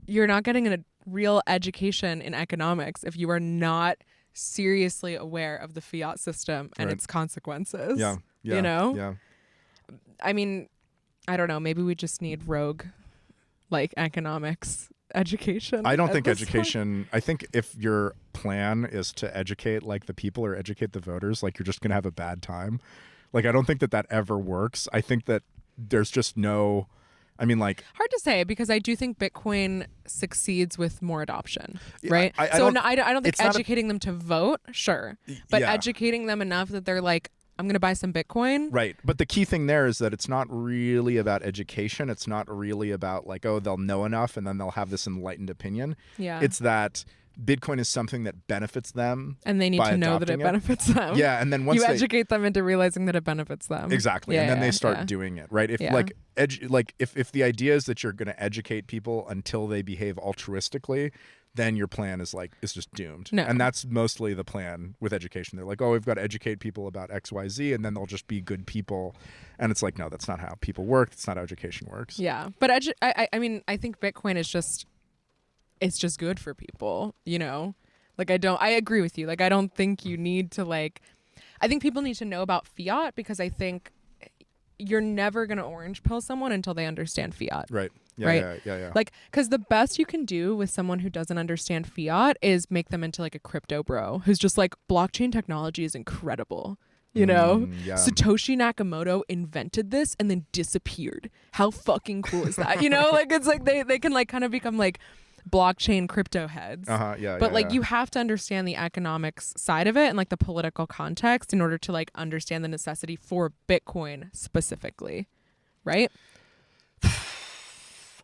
you're not getting a real education in economics if you are not seriously aware of the fiat system and its consequences. Yeah. You know? Yeah. I mean, I don't know. Maybe we just need rogue, like, economics education. I don't think education. I think if your plan is to educate like the people or educate the voters, like you're just gonna have a bad time. Like I don't think that ever works. I think that there's just no. I mean, like hard to say because I do think Bitcoin succeeds with more adoption, Yeah, right? I So don't- no, I don't think it's not a- educating them to vote, sure, but Yeah. educating them enough that they're like, I'm gonna buy some Bitcoin. Right. But the key thing there is that it's not really about education. It's not really about like, oh, they'll know enough and then they'll have this enlightened opinion. Yeah. It's that Bitcoin is something that benefits them. And they need by to know that it adopting benefits them. Yeah. And then once you they educate them into realizing that it benefits them. Exactly. Yeah, and then yeah, they start yeah. doing it, right? If Yeah. like if the idea is that you're going to educate people until they behave altruistically, then your plan is just doomed. No. And that's mostly the plan with education. They're like, oh, we've got to educate people about XYZ and then they'll just be good people. And it's like, no, that's not how people work. That's not how education works. Yeah. But I mean, I think Bitcoin is just, it's just good for people, you know? Like I agree with you. Like I don't think you need to I think people need to know about fiat because I think you're never going to orange pill someone until they understand fiat. Right. Yeah, right? Yeah. Like, because the best you can do with someone who doesn't understand fiat is make them into like a crypto bro who's just like, blockchain technology is incredible. You know, yeah. Satoshi Nakamoto invented this and then disappeared. How fucking cool is that? You know, like it's like they can like kind of become like blockchain crypto heads. Yeah. But like yeah. you have to understand the economics side of it and like the political context in order to like understand the necessity for Bitcoin specifically. Right?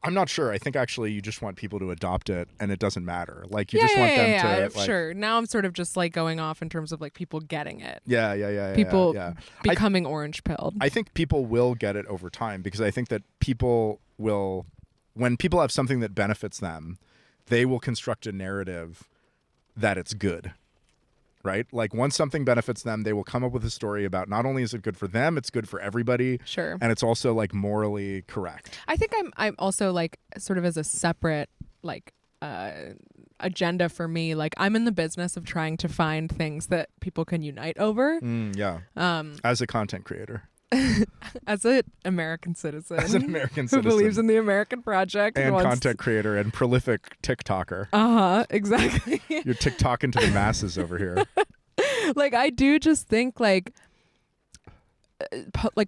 I'm not sure. I think actually you just want people to adopt it and it doesn't matter. Like you yeah, just want them to like, sure. Now I'm sort of just like going off in terms of like people getting it. Yeah. People yeah. becoming orange pilled. I think people will get it over time because I think that people will, when people have something that benefits them, they will construct a narrative that it's good, right? Like once something benefits them, they will come up with a story about not only is it good for them, it's good for everybody. Sure. And it's also like morally correct. I think I'm also like sort of as a separate like agenda for me, like I'm in the business of trying to find things that people can unite over. Yeah. As a content creator. As an American citizen. As an American who citizen. believes in the American project. And wants content creator and prolific TikToker. Exactly. You're TikToking to the masses over here. Like I do just think like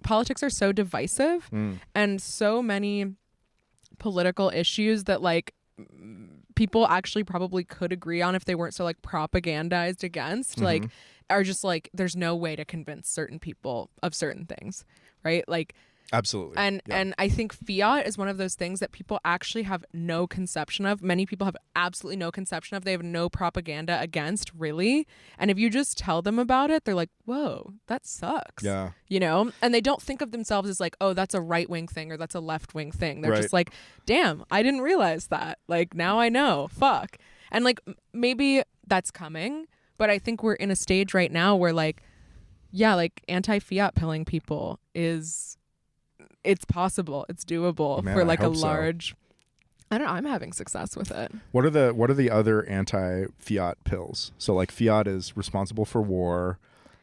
politics are so divisive and so many political issues that like people actually probably could agree on if they weren't so like propagandized against like are just like there's no way to convince certain people of certain things, right? Like Absolutely. And I think fiat is one of those things that people actually have no conception of. Many people have absolutely no conception of. They have no propaganda against, really. And if you just tell them about it, they're like, whoa, that sucks. Yeah. You know? And they don't think of themselves as like, oh, that's a right-wing thing or that's a left-wing thing. They're just like, damn, I didn't realize that. Like, now I know. Fuck. And like, maybe that's coming. But I think we're in a stage right now where like, yeah, like anti-fiat pilling people it's possible. It's doable for like a large. I don't know. I'm having success with it. What are the other anti-fiat pills? So like fiat is responsible for war.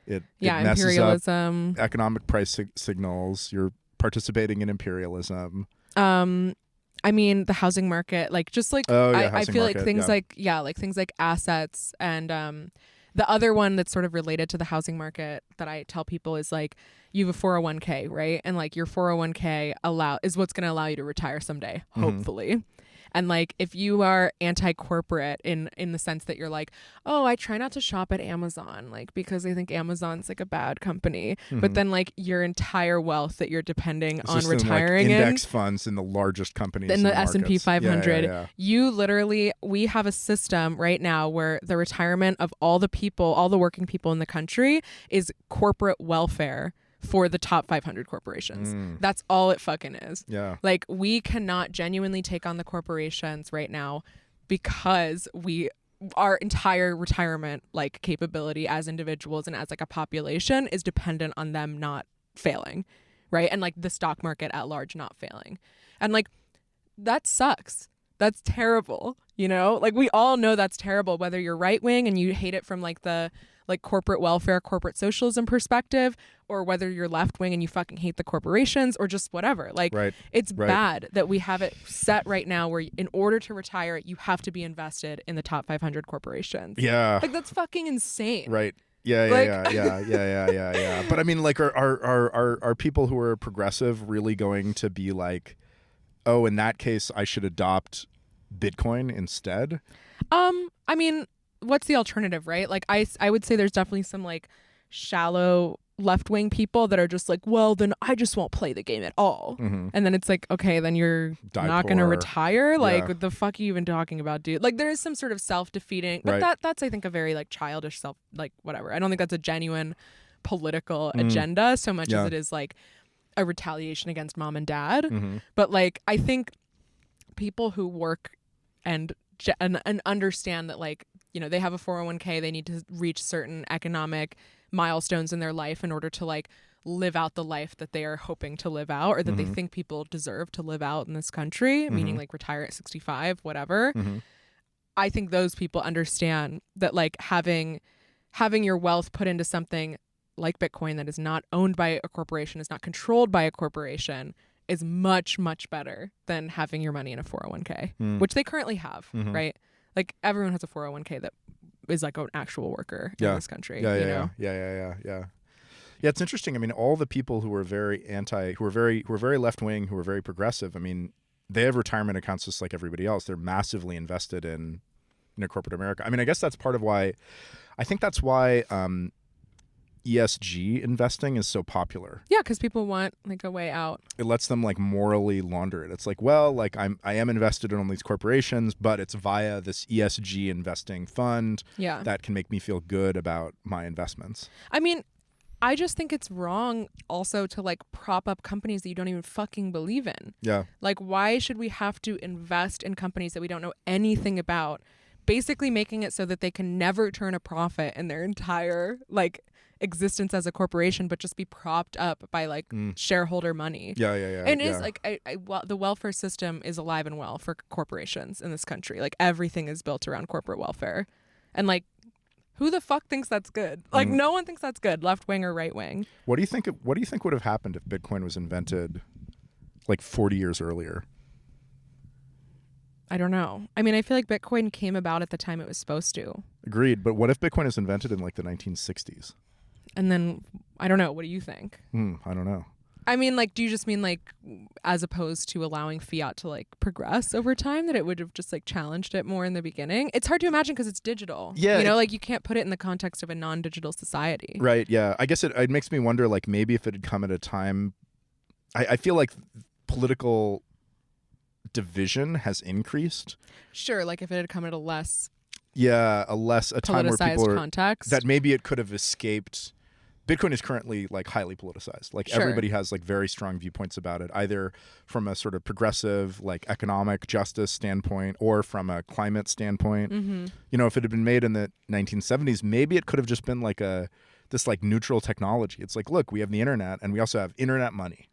It messes imperialism. up economic price signals. You're participating in imperialism. I mean the housing market, like just like I feel like things like things like assets and the other one that's sort of related to the housing market that I tell people is like you have a 401k, right? And like your 401k is what's going to allow you to retire someday, hopefully. And like if you are anti-corporate in the sense that you're like, oh, I try not to shop at Amazon, like because I think Amazon's like a bad company. But then like your entire wealth that you're depending on retiring in index funds in the largest companies in the S&P 500. Yeah. You literally, we have a system right now where the retirement of all the people, all the working people in the country is corporate welfare for the top 500 corporations. That's all it fucking is. Yeah. Like we cannot genuinely take on the corporations right now because we our entire retirement like capability as individuals and as like a population is dependent on them not failing, right? And like the stock market at large not failing. And like that sucks. That's terrible, you know? Like we all know that's terrible, whether you're right wing and you hate it from like the like corporate welfare, corporate socialism perspective, or whether you're left wing and you fucking hate the corporations or just whatever. Like it's bad that we have it set right now where in order to retire, you have to be invested in the top 500 corporations. Yeah. Like that's fucking insane. Right. Yeah. But I mean, like, are people who are progressive really going to be like, oh, in that case, I should adopt Bitcoin instead? I mean, what's the alternative, right? Like I would say there's definitely some like shallow left-wing people that are just like, well, then I just won't play the game at all. And then it's like, okay, then you're not going to retire. Like what the fuck are you even talking about, dude? Like there is some sort of self-defeating, but that's I think a very like childish self, like whatever. I don't think that's a genuine political agenda so much as it is like a retaliation against mom and dad. But like I think people who work and understand that like, you know, they have a 401k, they need to reach certain economic milestones in their life in order to like live out the life that they are hoping to live out or that they think people deserve to live out in this country, meaning like retire at 65, whatever. I think those people understand that like having your wealth put into something like Bitcoin that is not owned by a corporation, is not controlled by a corporation, is much, much better than having your money in a 401k, which they currently have, right? Like everyone has a 401k that is like an actual worker in this country. Yeah. It's interesting. I mean, all the people who are very who are very left wing, who are very progressive. I mean, they have retirement accounts just like everybody else. They're massively invested in corporate America. I mean, I guess that's part of why. I think that's why ESG investing is so popular. Yeah, because people want like a way out. It lets them like morally launder it. It's like, well, like I am invested in all these corporations, but it's via this ESG investing fund that can make me feel good about my investments. I mean, I just think it's wrong also to like prop up companies that you don't even fucking believe in. Yeah. Like, why should we have to invest in companies that we don't know anything about, basically making it so that they can never turn a profit in their entire like existence as a corporation, but just be propped up by like shareholder money. And it's like the welfare system is alive and well for corporations in this country. Like everything is built around corporate welfare, and like who the fuck thinks that's good? Like no one thinks that's good, left wing or right wing. What do you think would have happened if Bitcoin was invented like 40 years earlier? I don't know. I mean, I feel like Bitcoin came about at the time it was supposed to. Agreed. But what if Bitcoin is invented in like the 1960s? And then, I don't know. What do you think? I don't know. I mean, like, do you just mean like as opposed to allowing fiat to like progress over time, that it would have just like challenged it more in the beginning? It's hard to imagine because it's digital. Yeah. You know, like you can't put it in the context of a non-digital society. Right. Yeah. I guess it makes me wonder, like, maybe if it had come at a time, I feel like political division has increased. Sure. Like if it had come at a less a time where people are context, that maybe it could have escaped. Bitcoin is currently like highly politicized. Like everybody has like very strong viewpoints about it, either from a sort of progressive like economic justice standpoint or from a climate standpoint. You know, if it had been made in the 1970s, maybe it could have just been like this like neutral technology. It's like, look, we have the internet and we also have internet money.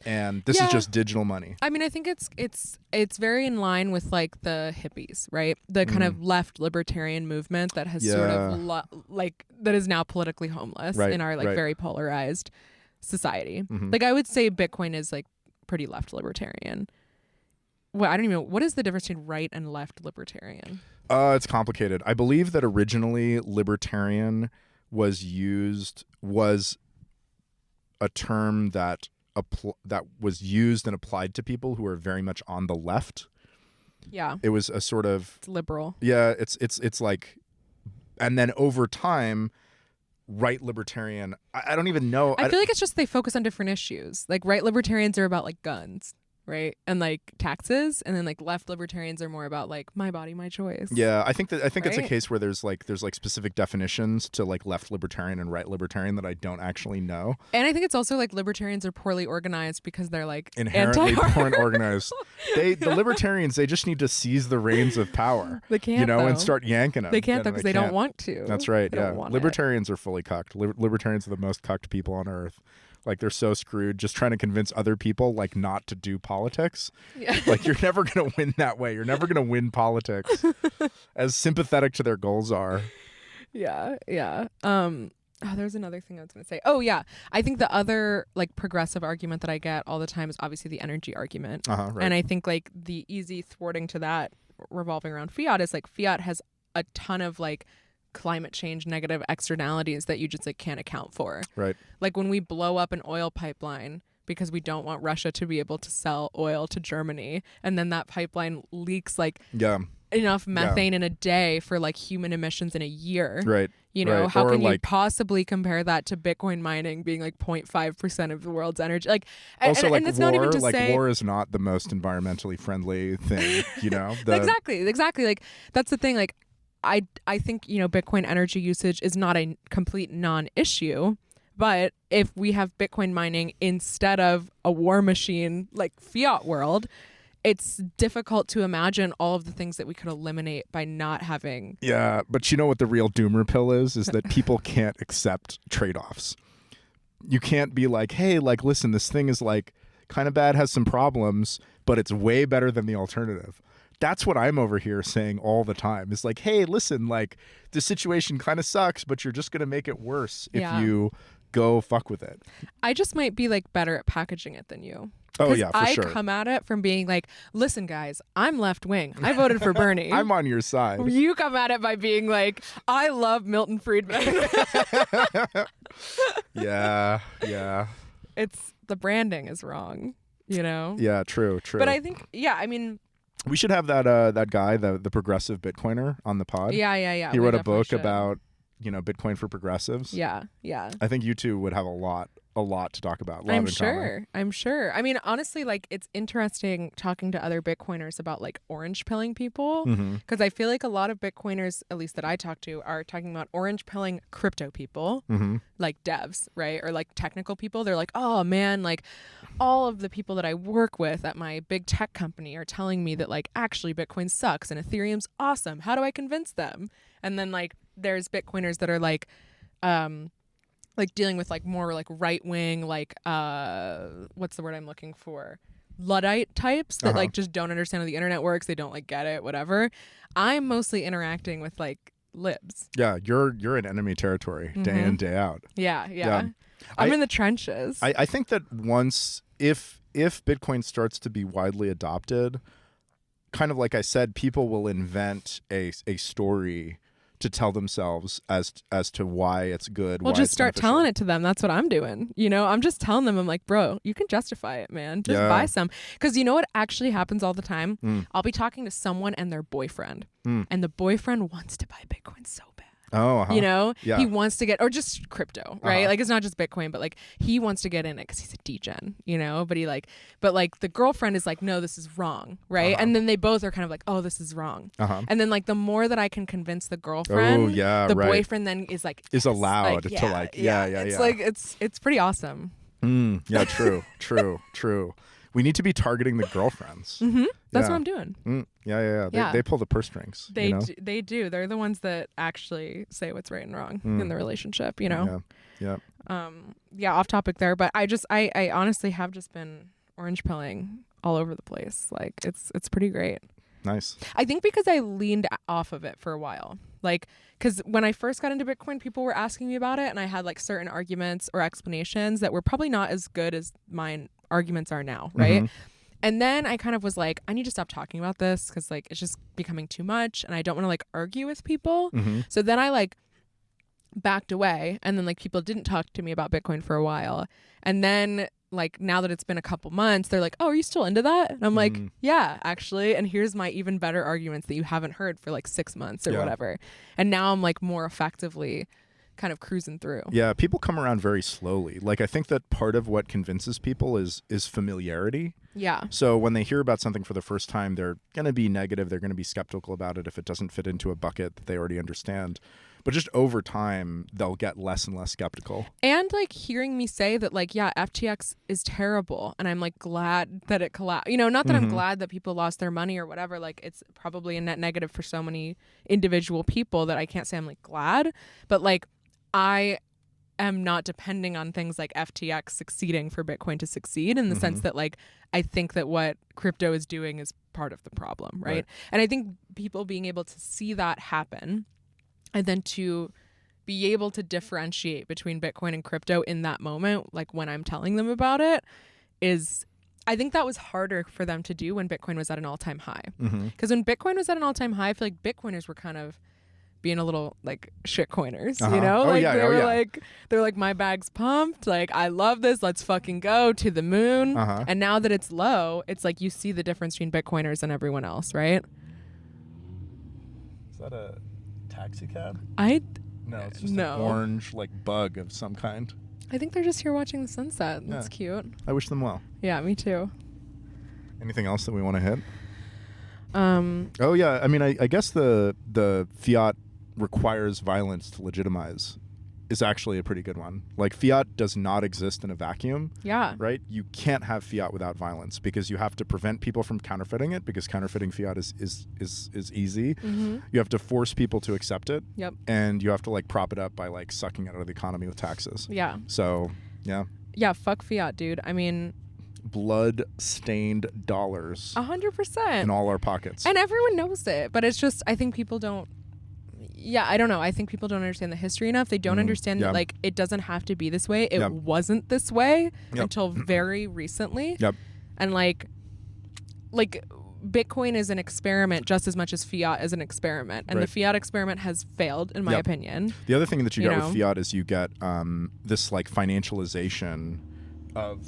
And this is just digital money. I mean, I think it's very in line with like the hippies, right? The kind of left libertarian movement that has sort of like that is now politically homeless in our like very polarized society. Like I would say Bitcoin is like pretty left libertarian. Well, I don't even know, what is the difference between right and left libertarian? It's complicated. I believe that originally libertarian was a term that was used and applied to people who are very much on the left. Yeah. It was a sort of... It's liberal. Yeah, it's like... And then over time, right libertarian... I don't even know. I feel like it's just they focus on different issues. Like right libertarians are about like guns, right? And like taxes, and then like left libertarians are more about like my body, my choice. Yeah, I think it's a Right? case where there's like specific definitions to like left libertarian and right libertarian that I don't actually know. And I think it's also like libertarians are poorly organized because they're like Inherently poorly organized. The libertarians, they just need to seize the reins of power. They can't, and though. start yanking them. They can't though because they don't can't. want to. That's right. They Yeah, don't want libertarians are fully cucked. Libertarians are the most cucked people on earth. Like they're so screwed just trying to convince other people like not to do politics. Yeah. Like you're never going to win that way. You're never going to win politics. As sympathetic to their goals are. Yeah. There's another thing I was going to say. Oh yeah, I think the other like progressive argument that I get all the time is obviously the energy argument. Right. And I think like the easy thwarting to that revolving around Fiat is like Fiat has a ton of like climate change negative externalities that you just like can't account for. Right. Like when we blow up an oil pipeline because we don't want Russia to be able to sell oil to Germany, and then that pipeline leaks like enough methane in a day for like human emissions in a year. Right. You know, right. how or can you like, possibly compare that to Bitcoin mining being like 0.5% of the world's energy? Like, also, and like it's war, not even to like say war is not the most environmentally friendly thing, you know? Exactly. Like that's the thing. Like I think, you know, Bitcoin energy usage is not a complete non-issue, but if we have Bitcoin mining instead of a war machine like Fiat world, it's difficult to imagine all of the things that we could eliminate by not having. Yeah, but you know what the real doomer pill is that people can't accept trade-offs. You can't be like, hey, like, listen, this thing is like kind of bad, has some problems, but it's way better than the alternative. That's what I'm over here saying all the time. Is like, hey, listen, like the situation kind of sucks, but you're just going to make it worse if you go fuck with it. I just might be like better at packaging it than you. Oh yeah, for sure. I come at it from being like, listen, guys, I'm left wing. I voted for Bernie. I'm on your side. You come at it by being like, I love Milton Friedman. Yeah. It's the branding is wrong, you know? Yeah, true. But I think, I mean, we should have that guy, the progressive Bitcoiner, on the pod. Yeah. He wrote a book about, you know, Bitcoin for progressives. Yeah. I think you two would have a lot to talk about. I'm sure. I mean, honestly, like it's interesting talking to other Bitcoiners about like orange pilling people, because I feel like a lot of Bitcoiners, at least that I talk to, are talking about orange pilling crypto people, like devs, right? Or like technical people. They're like, oh man, like all of the people that I work with at my big tech company are telling me that like actually Bitcoin sucks and Ethereum's awesome. How do I convince them? And then like there's Bitcoiners that are like dealing with like more like right wing, like what's the word I'm looking for? Luddite types that like just don't understand how the internet works. They don't like get it, whatever. I'm mostly interacting with like libs. Yeah, you're in enemy territory day in, day out. Yeah. I'm in the trenches. I think that once if Bitcoin starts to be widely adopted, kind of like I said, people will invent a story to tell themselves as to why it's good. Well, why just it's start beneficial. telling it to them. That's what I'm doing. You know, I'm just telling them, I'm like, bro, you can justify it, man. Just buy some. Because you know what actually happens all the time? I'll be talking to someone and their boyfriend. And the boyfriend wants to buy Bitcoin so bad. Oh, you know, yeah. He wants to get, or just crypto, right? Like it's not just Bitcoin, but like he wants to get in it because he's a degen, you know. But like the girlfriend is like, no, this is wrong, right? And then they both are kind of like, oh, this is wrong. And then like the more that I can convince the girlfriend, the boyfriend then is like is allowed like, to like It's like it's pretty awesome. Yeah, true. We need to be targeting the girlfriends. That's what I'm doing. Yeah. They pull the purse strings. They you know? they do. They're the ones that actually say what's right and wrong in the relationship. You know. Yeah. Off topic there, but I honestly have just been orange pilling all over the place. Like it's pretty great. Nice. I think because I leaned off of it for a while. Like, because when I first got into Bitcoin, people were asking me about it, and I had like certain arguments or explanations that were probably not as good as mine arguments are now, right? And then I kind of was like, I need to stop talking about this because like it's just becoming too much, and I don't want to like argue with people. So then I like backed away, and then like people didn't talk to me about Bitcoin for a while, and then like now that it's been a couple months, they're like, oh, are you still into that? And I'm like, yeah, actually, and here's my even better arguments that you haven't heard for like 6 months or whatever. And now I'm like more effectively kind of cruising through. Yeah, people come around very slowly. Like I think that part of what convinces people is familiarity. Yeah. So when they hear about something for the first time, they're going to be negative. They're going to be skeptical about it if it doesn't fit into a bucket that they already understand. But just over time, they'll get less and less skeptical. And like hearing me say that, like, yeah, FTX is terrible, and I'm like glad that it collapsed. Not that I'm glad that people lost their money or whatever. Like, it's probably a net negative for so many individual people that I can't say I'm like glad. But like, I am not depending on things like FTX succeeding for Bitcoin to succeed, in the sense that like I think that what crypto is doing is part of the problem, right? And I think people being able to see that happen, and then to be able to differentiate between Bitcoin and crypto in that moment, like when I'm telling them about it, I think that was harder for them to do when Bitcoin was at an all-time high. Because when Bitcoin was at an all-time high, I feel like Bitcoiners were kind of being a little like shit coiners, they're like, my bag's pumped, like I love this, let's fucking go to the moon. And now that it's low, it's like you see the difference between Bitcoiners and everyone else, right? Is that a taxi cab? No, it's just an orange like bug of some kind. I think they're just here watching the sunset. That's cute. I wish them well. Yeah, me too. Anything else that we want to hit? Oh yeah, I mean, I guess the fiat requires violence to legitimize is actually a pretty good one. Like, fiat does not exist in a vacuum. Yeah. Right? You can't have fiat without violence, because you have to prevent people from counterfeiting it, because counterfeiting fiat is easy. You have to force people to accept it. Yep. And you have to like prop it up by like sucking it out of the economy with taxes. Yeah. So, yeah. Yeah, fuck fiat, dude. I mean, blood-stained dollars 100% in all our pockets. And everyone knows it, but it's just, I think people don't. Yeah, I don't know. I think people don't understand the history enough. They don't understand that, like, it doesn't have to be this way. It wasn't this way until very recently. And like Bitcoin is an experiment just as much as fiat is an experiment. And the fiat experiment has failed, in my opinion. The other thing that you get with fiat is you get this like financialization of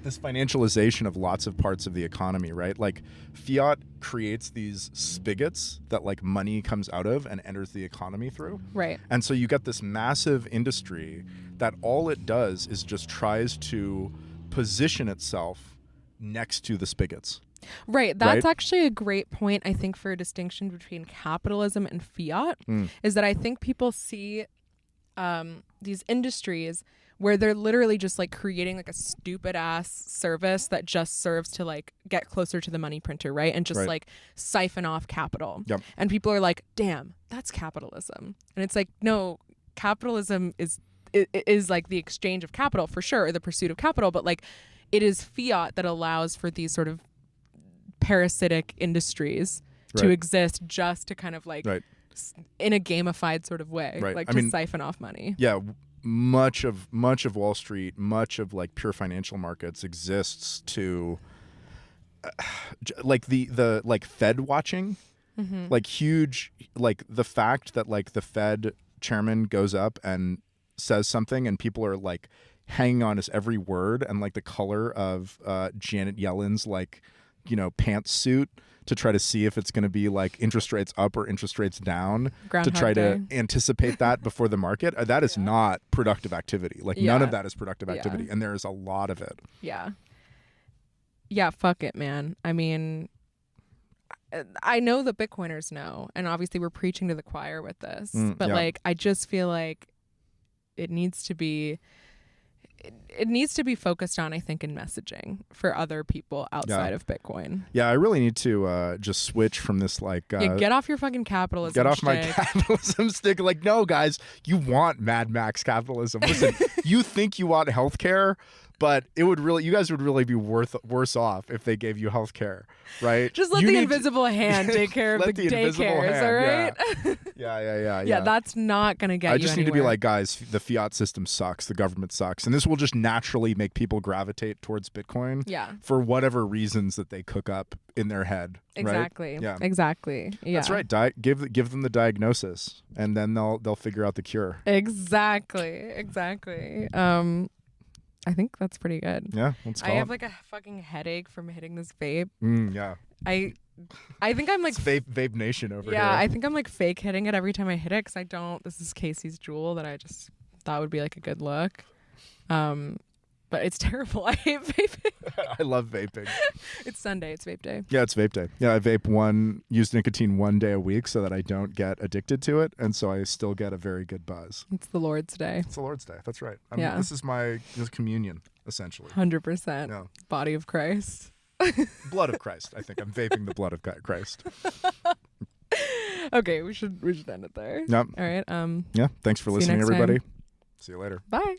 this financialization of lots of parts of the economy, right? Like, fiat creates these spigots that like money comes out of and enters the economy through. Right. And so you get this massive industry that all it does is just tries to position itself next to the spigots. Right. That's actually a great point, I think, for a distinction between capitalism and fiat, is that I think people see these industries where they're literally just like creating like a stupid ass service that just serves to like get closer to the money printer, right? And just like siphon off capital. And people are like, damn, that's capitalism. And it's like, no, capitalism is like the exchange of capital, for sure, or the pursuit of capital, but like it is fiat that allows for these sort of parasitic industries to exist, just to kind of like in a gamified sort of way, like to siphon off money. Yeah. Much of Wall Street, much of like pure financial markets exists to like the like Fed watching, like huge, like the fact that like the Fed chairman goes up and says something and people are like hanging on his every word, and like the color of Janet Yellen's like, pantsuit, to try to see if it's going to be like interest rates up or interest rates down, to try to anticipate that before the market. That is not productive activity. Like none of that is productive activity. And there is a lot of it. Yeah, fuck it, man. I mean, I know that Bitcoiners know, and obviously we're preaching to the choir with this, but like, I just feel like it needs to be focused on, I think, in messaging for other people outside of Bitcoin. Yeah, I really need to just switch from this like get off your fucking capitalism Get off stick. my capitalism stick. Like, no, guys, you want Mad Max capitalism. Listen, you think you want healthcare, but you guys would really be worse off if they gave you healthcare, right? Just let the invisible hand take care of the daycares, all right? Yeah, that's not going to get you I just need anywhere. to be like, guys, the fiat system sucks. The government sucks. And this will just naturally make people gravitate towards Bitcoin for whatever reasons that they cook up in their head. Exactly. Right? Yeah. Exactly. Yeah. That's right. Give them the diagnosis, and then they'll figure out the cure. Exactly. I think that's pretty good. Yeah, let's call I have like a fucking headache from hitting this vape. Yeah. I think I'm like it's vape nation over here. Yeah, I think I'm like fake hitting it every time I hit it, because I don't. This is Casey's Jewel that I just thought would be like a good look. But it's terrible. I hate vaping. I love vaping. It's Sunday. It's vape day. Yeah, it's vape day. Yeah, I use nicotine 1 day a week so that I don't get addicted to it, and so I still get a very good buzz. It's the Lord's Day. It's the Lord's Day. That's right. Yeah. This is this communion, essentially. 100%. Yeah. Body of Christ. Blood of Christ. I think I'm vaping the blood of Christ. Okay, we should end it there. Yep. All right. Yeah. Thanks for See you listening, next everybody. time. See you later. Bye.